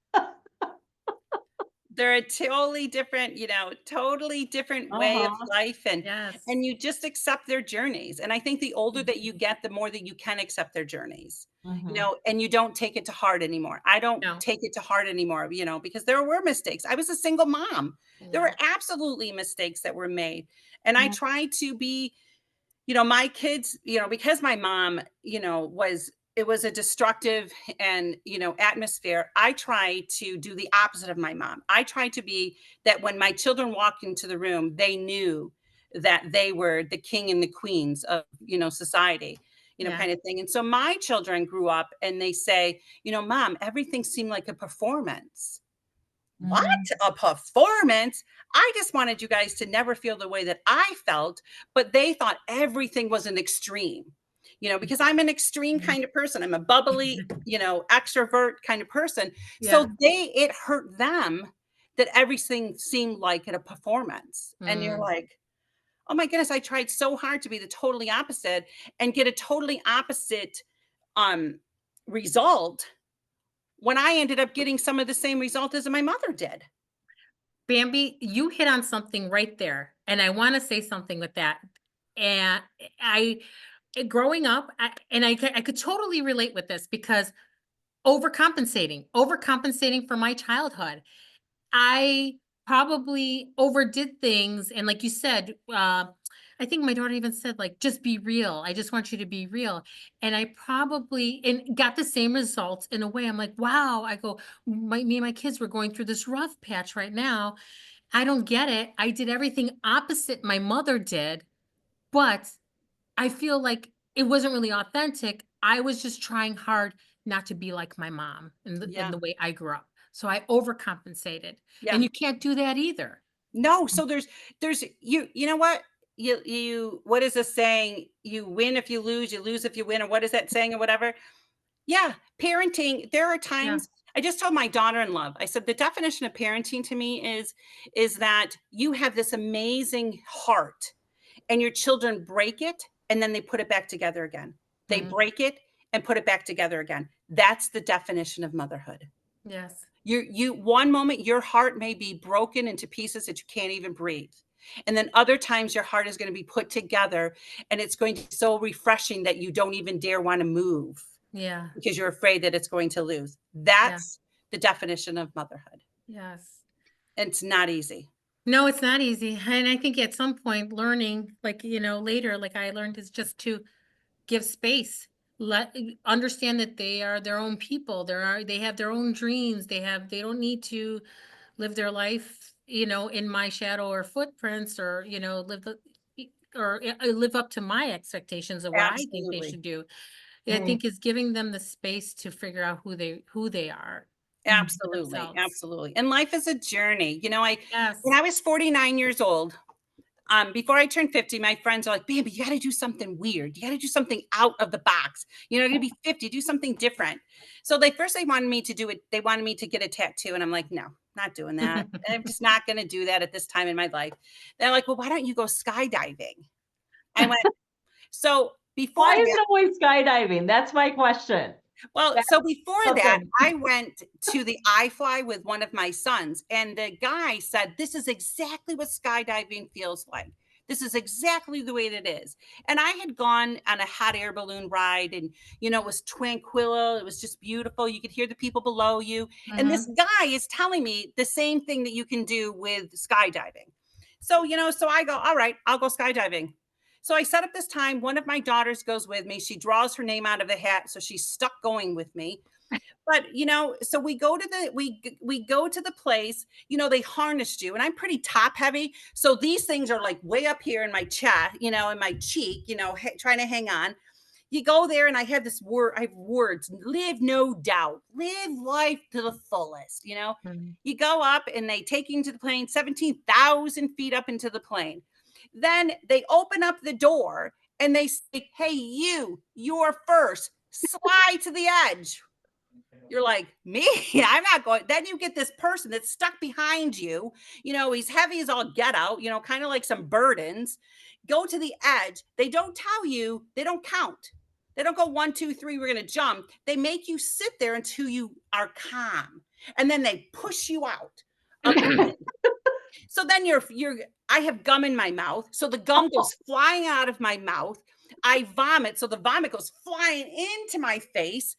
They're a totally different, totally different way of Uh-huh. life, and Yes. you just accept their journeys. And I think the older that you get, the more that you can accept their journeys. Mhm. And you don't take it to heart anymore. I don't No. take it to heart anymore, because there were mistakes. I was a single mom. There were absolutely mistakes that were made. And I Yeah. tried to be, my kids, because my mom, it was a destructive and, atmosphere. I try to do the opposite of my mom. I try to be that when my children walked into the room, they knew that they were the king and the queens of, society, Yeah. kind of thing. And so my children grew up and they say, Mom, everything seemed like a performance. What? A performance? I just wanted you guys to never feel the way that I felt, but they thought everything was an extreme, because I'm an extreme kind of person. I'm a bubbly, extrovert kind of person. So Yeah. it hurt them that everything seemed like a performance. And you're like, oh my goodness, I tried so hard to be the totally opposite and get a totally opposite um result when I ended up getting some of the same result as my mother did. Bambi, you hit on something right there, and I want to say something with that. And I, growing up, I could totally relate with this because overcompensating for my childhood. I probably overdid things, and like you said, I think my daughter even said, like, "Just be real. I just want you to be real." And I probably and got the same results in a way. I'm like, "Wow." I go, Me and my kids were going through this rough patch right now. I don't get it. I did everything opposite my mother did, but I feel like it wasn't really authentic. I was just trying hard not to be like my mom in Yeah. the way I grew up. So I overcompensated. Yeah. And you can't do that either. No, so there's you know what? What is the saying? You win if you lose if you win, or what is that saying or whatever? Yeah, parenting, there are Yeah. times I just told my daughter-in-law, I said the definition of parenting to me is that you have this amazing heart and your children break it and then they put it back together again. They Mhm. break it and put it back together again. That's the definition of motherhood. Yes. You one moment your heart may be broken into pieces that you can't even breathe. And then other times your heart is going to be put together and it's going to be so refreshing that you don't even dare want to move Yeah. because you're afraid that it's going to lose. Yeah. That's the definition of motherhood. Yes. It's not easy. No, it's not easy. And I think at some point learning, like, later, like I learned is just to give space. Understand that they are their own people. They have their own dreams. They don't need to live their life, in my shadow or footprints, or, live up to my expectations of what I think they Absolutely. should do. I Mm. think is giving them the space to figure out who they are Absolutely. themselves. Absolutely. And life is a journey. Yes. When I was 49 years old, before I turned 50, my friends are like, Bambi, you got to do something weird. You got to do something out of the box. You know, you're going to be 50, do something different. So they wanted me to do it. They wanted me to get a tattoo. And I'm like, no, not doing that. I'm just not going to do that at this time in my life. They're like, well, why don't you go skydiving? I went, so before Why is that, it always skydiving? That's my question. well, That's so before that, something. I went to the iFly with one of my sons, and the guy said, this is exactly what skydiving feels like. This is exactly the way that it is. And I had gone on a hot air balloon ride, and, you know, it was tranquil. It was just beautiful. You could hear the people below you. And this guy is telling me the same thing that you can do with skydiving. So, you know, so I go, all right, I'll go skydiving. So I set up this time. One of my daughters goes with me. She draws her name out of the hat, so she's stuck going with me. But you know, so we go to the place. You know, they harnessed you, and I'm pretty top heavy, so these things are like way up here in my chest, you know, in my cheek, you know, trying to hang on. You go there, and I have this word. I have words: live no doubt, live life to the fullest. You know, you go up, and they take you into the plane, 17,000 feet up into the plane. Then they open up the door and they say, hey, you're first, slide to the edge. You're like, me? I'm not going. Then you get this person that's stuck behind you. You know, he's heavy as all get out, you know, kind of like some burdens. Go to the edge. They don't tell you, they don't count. They don't go 1, 2, 3, we're going to jump. They make you sit there until you are calm. And then they push you out. So then I have gum in my mouth. So the gum goes flying out of my mouth. I vomit. So the vomit goes flying into my face.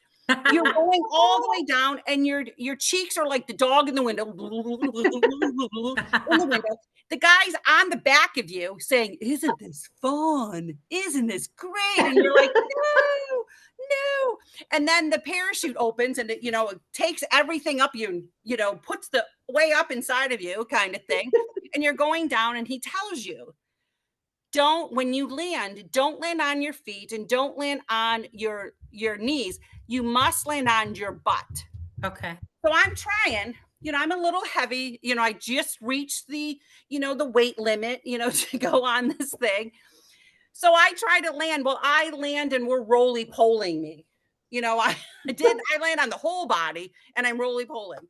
You're going all the way down, and your cheeks are like the dog in the window. In the window. The guy's on the back of you saying, isn't this fun? Isn't this great? And you're like, no. And then the parachute opens, and it, you know, it takes everything up you, and, you know, puts the way up inside of you kind of thing. And you're going down, and he tells you, when you land, don't land on your feet and don't land on your knees. You must land on your butt. Okay. So I'm trying, you know, I'm a little heavy, you know, I just reached the, you know, the weight limit, you know, to go on this thing. So I try to land. Well, I land, and we're roly-poling me. You know, I land on the whole body, and I'm roly-poling.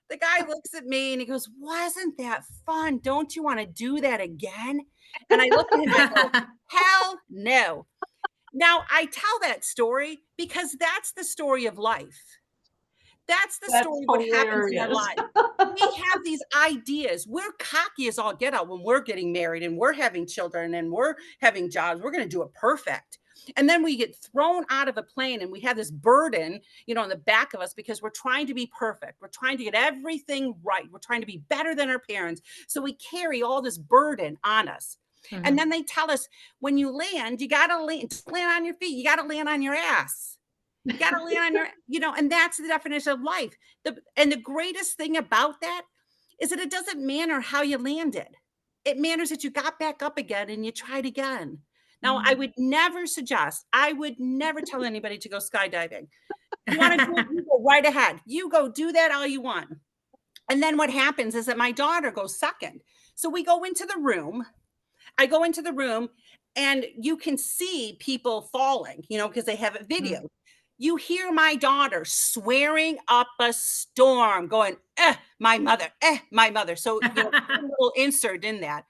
The guy looks at me and he goes, wasn't that fun? Don't you want to do that again? And I look at him and I go, hell no. Now, I tell that story because that's the story of life. That's the story of what happens in our life. We have these ideas. We're cocky as all get out when we're getting married and we're having children and we're having jobs. We're going to do it perfect. And then we get thrown out of a plane, and we have this burden, you know, on the back of us because we're trying to be perfect. We're trying to get everything right. We're trying to be better than our parents. So we carry all this burden on us. And then they tell us, when you land, you got to land on your feet. You got to land on your ass. You got to land on your, you know, and that's the definition of life. And the greatest thing about that is that it doesn't matter how you landed. It matters that you got back up again and you tried again. Now, I would never tell anybody to go skydiving. You want to do it, you go right ahead. You go do that all you want. And then what happens is that my daughter goes second. So we go into the room. I go into the room, and you can see people falling, you know, because they have it video. You hear my daughter swearing up a storm, going, my mother, my mother. So, you know, a little insert in that.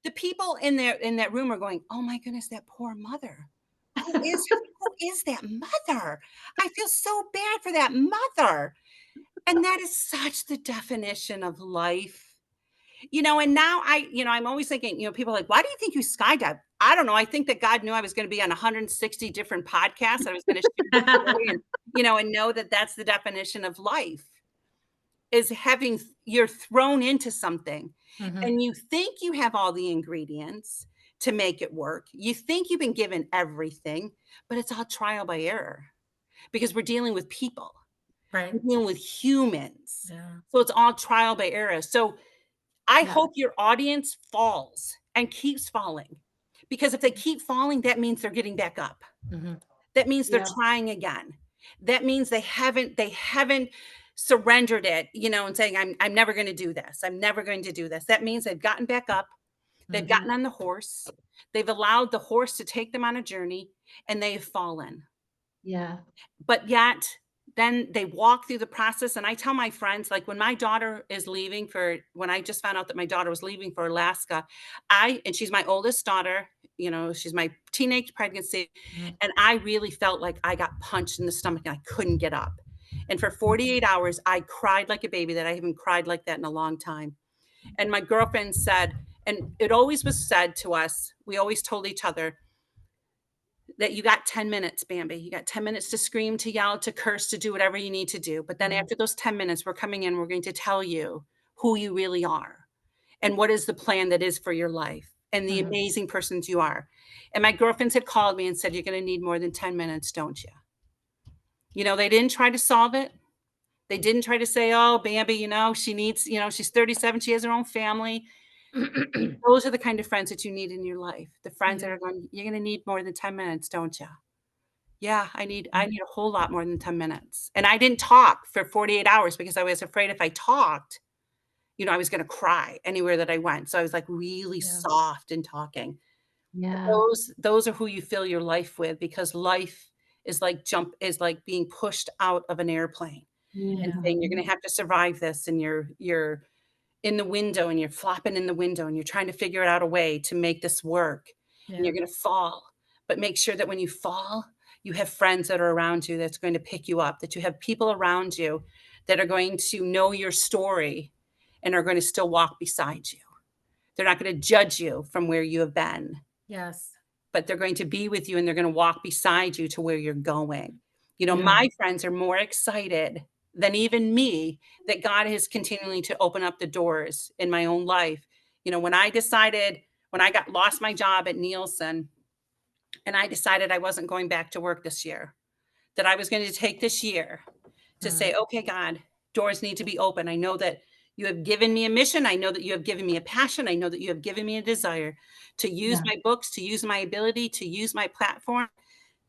The people in that room are going, oh my goodness, that poor mother. Who is that mother? I feel so bad for that mother. And that is such the definition of life. You know, and now I'm always thinking, you know, people are like, why do you think you skydive? I don't know. I think that God knew I was going to be on 160 different podcasts. I was going to share the story and, you know, and know that that's the definition of life, is you're thrown into something and you think you have all the ingredients to make it work. You think you've been given everything, but it's all trial by error because we're dealing with people. Right. We're dealing with humans. Yeah. So it's all trial by error. So I hope your audience falls and keeps falling, because if they keep falling, that means they're getting back up. That means they're trying again. That means they haven't surrendered it, you know, and saying, I'm never going to do this. I'm never going to do this. That means they've gotten back up. They've Mhm. gotten on the horse. They've allowed the horse to take them on a journey, and they have fallen. Yeah. But yet, then they walk through the process. And I tell my friends, like when my daughter is leaving when I just found out that my daughter was leaving for Alaska, and she's my oldest daughter, she's my teenage pregnancy. Mhm. And I really felt like I got punched in the stomach and I couldn't get up. And for 48 hours, I cried like a baby that I haven't cried like that in a long time. And my girlfriend said, and it always was said to us, we always told each other that you got 10 minutes, Bambi. You got 10 minutes to scream, to yell, to curse, to do whatever you need to do. But then Mhm. after those 10 minutes, we're coming in, we're going to tell you who you really are and what is the plan that is for your life and the Mhm. amazing persons you are. And my girlfriends had called me and said, you're going to need more than 10 minutes, don't you? They didn't try to solve it. They didn't try to say, oh, Bambi, she needs, she's 37, she has her own family. Those are the kind of friends that you need in your life. The friends that Yeah. are going, you're going to need more than 10 minutes, don't you? Yeah, I need Mhm. a whole lot more than 10 minutes. And I didn't talk for 48 hours because I was afraid if I talked, I was going to cry anywhere that I went. So I was like really Yeah. soft in talking. Yeah. Those are who you fill your life with, because life is like being pushed out of an airplane and Yeah. saying you're going to have to survive this, and you're in the window and you're flopping in the window and you're trying to figure out a way to make this work, and Yeah. you're going to fall. But make sure that when you fall, you have friends that are around you that's going to pick you up, that you have people around you that are going to know your story and are going to still walk beside you. They're not going to judge you from where you have been, Yes. but they're going to be with you and they're going to walk beside you to where you're going. Yeah. My friends are more excited than even me that God is continuing to open up the doors in my own life. When I got lost my job at Nielsen, and I decided I wasn't going back to work this year, that I was going to take this year to Mhm. say, okay, God, doors need to be open. I know that you have given me a mission. I know that you have given me a passion. I know that you have given me a desire to use Yeah. my books, to use my ability, to use my platform,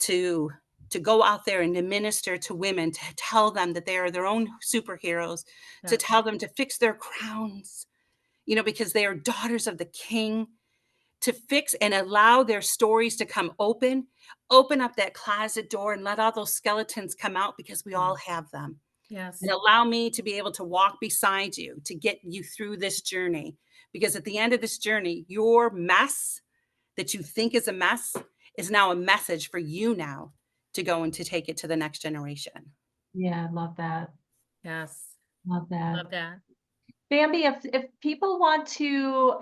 to go out there and to minister to women, to tell them that they are their own superheroes, to Yeah. tell them to fix their crowns, because they are daughters of the King, to fix and allow their stories to come open up that closet door and let all those skeletons come out, because we all have them. Yes. And allow me to be able to walk beside you to get you through this journey. Because at the end of this journey, your mess that you think is a mess is now a message for you now to go and to take it to the next generation. Yeah. Love that. Yes. Love that. Love that. Bambi, if people want to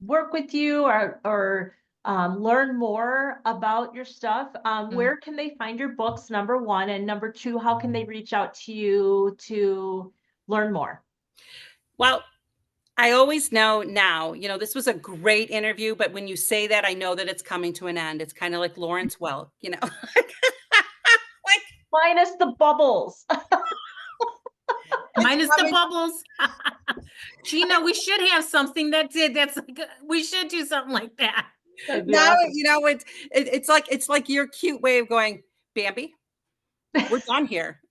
work with you or learn more about your stuff, where can they find your books, number one? And number two, how can they reach out to you to learn more? Well, I always know now, this was a great interview, but when you say that, I know that it's coming to an end. It's kind of like Lawrence Welk, like Minus the bubbles. it's Minus the coming. bubbles. Gina, we should have something that's like, we should do something like that. That'd be Now, awesome. it's like your cute way of going, Bambi, we're done here.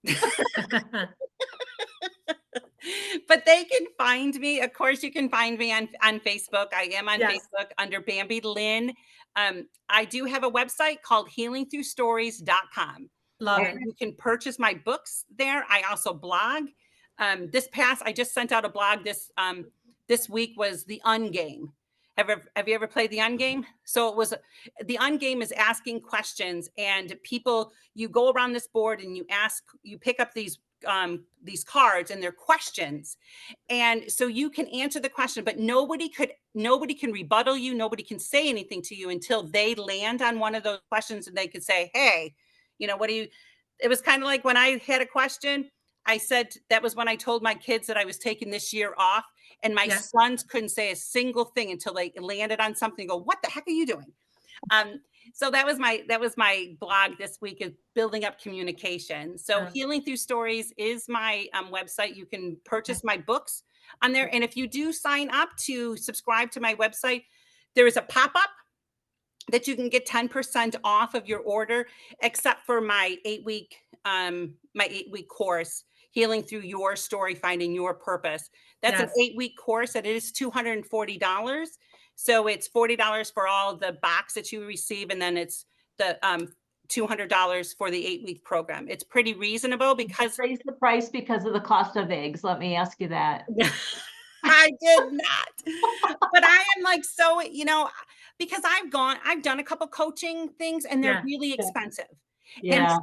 But they can find me. Of course, you can find me on Facebook. I am on Yes. Facebook under Bambi Lynn. I do have a website called healingthroughstories.com. Love And it. you can purchase my books there. I also blog. I just sent out a blog this week was the Ungame. Have you ever played the Ungame? So the Ungame is asking questions, and you go around this board and you pick up these cards, and they're questions. And so you can answer the question, but nobody can rebuttal you. Nobody can say anything to you until they land on one of those questions, and they could say, hey, what do you, it was kind of like when I had a question, I said, that was when I told my kids that I was taking this year off, and my Yeah. sons couldn't say a single thing until they landed on something and go, what the heck are you doing? So that was my blog this week, is building up communication. So Yeah. Healing Through Stories is my website. You can purchase Okay. my books on there. And if you do sign up to subscribe to my website, there is a pop-up that you can get 10% off of your order, except for my 8-week course, Healing Through Your Story, Finding Your Purpose. That's an Yes. 8-week course, and it is $240. So it's $40 for all the box that you receive, and then it's the $200 for the 8-week program. It's pretty reasonable because Raise the price because of the cost of eggs. Let me ask you that. I did not. But I am like, so, because I've done a couple coaching things and they're Yeah. really expensive. And Yeah,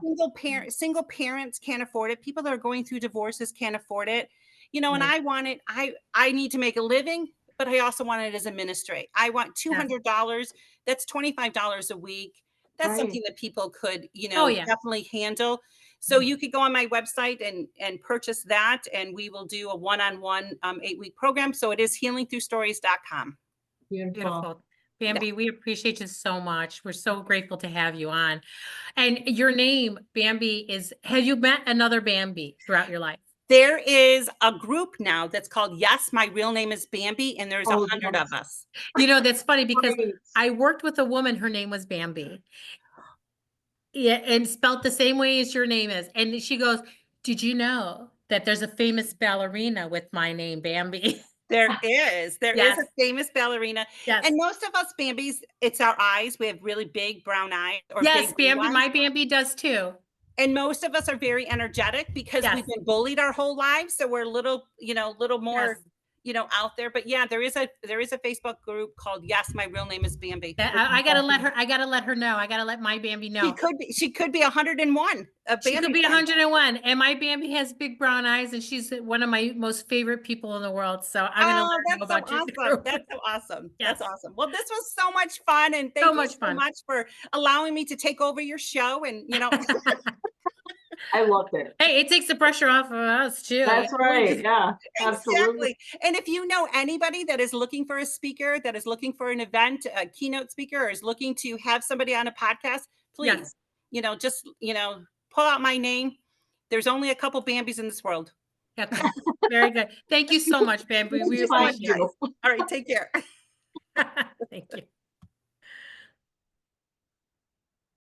single parents can't afford it. People that are going through divorces can't afford it. And Right. I need to make a living, but I also want it as a ministry. I want $200. That's $25 a week. That's something right. that people could, Oh, yeah. definitely handle. So you could go on my website and purchase that, and we will do a one-on-one 8-week program. So it is healingthroughstories.com. Beautiful. Beautiful. Bambi, we appreciate you so much. We're so grateful to have you on. And your name, Bambi, have you met another Bambi throughout your life? There is a group now that's called Yes, My Real Name is Bambi, and there's 100 of us. That's funny because Great. I worked with a woman, her name was Bambi. Yeah, and spelt the same way as your name is. And she goes, "Did you know that there's a famous ballerina with my name, Bambi?" There is Yes. a famous ballerina. Yes. And most of us Bambis, it's our eyes. We have really big brown eyes or Yes, big blue Bambi, eyes. my Bambi does too. And most of us are very energetic because Yes. we've been bullied our whole lives. So we're a little more, Yes. out there. But yeah, there is a Facebook group called Yes, My Real Name is Bambi. I gotta let her know. I gotta let my Bambi know. She could be 101. She could be 101, and my Bambi has big brown eyes, and she's one of my most favorite people in the world. So I'm gonna let her know about your group. That's so awesome. Yes. That's awesome. Well, this was so much fun, and thank So you much so fun. much for allowing me to take over your show. And I loved it. Hey, it takes the pressure off of us too. That's right. Yeah, absolutely. exactly. And if you know anybody that is looking for a speaker, that is looking for an event, a keynote speaker, or is looking to have somebody on a podcast, please, Yes. just pull out my name. There's only a couple Bambis in this world. Okay. Very good. Thank you so much, Bambi. We Thank you so much, appreciate guys. All right, take care. it. Thank you.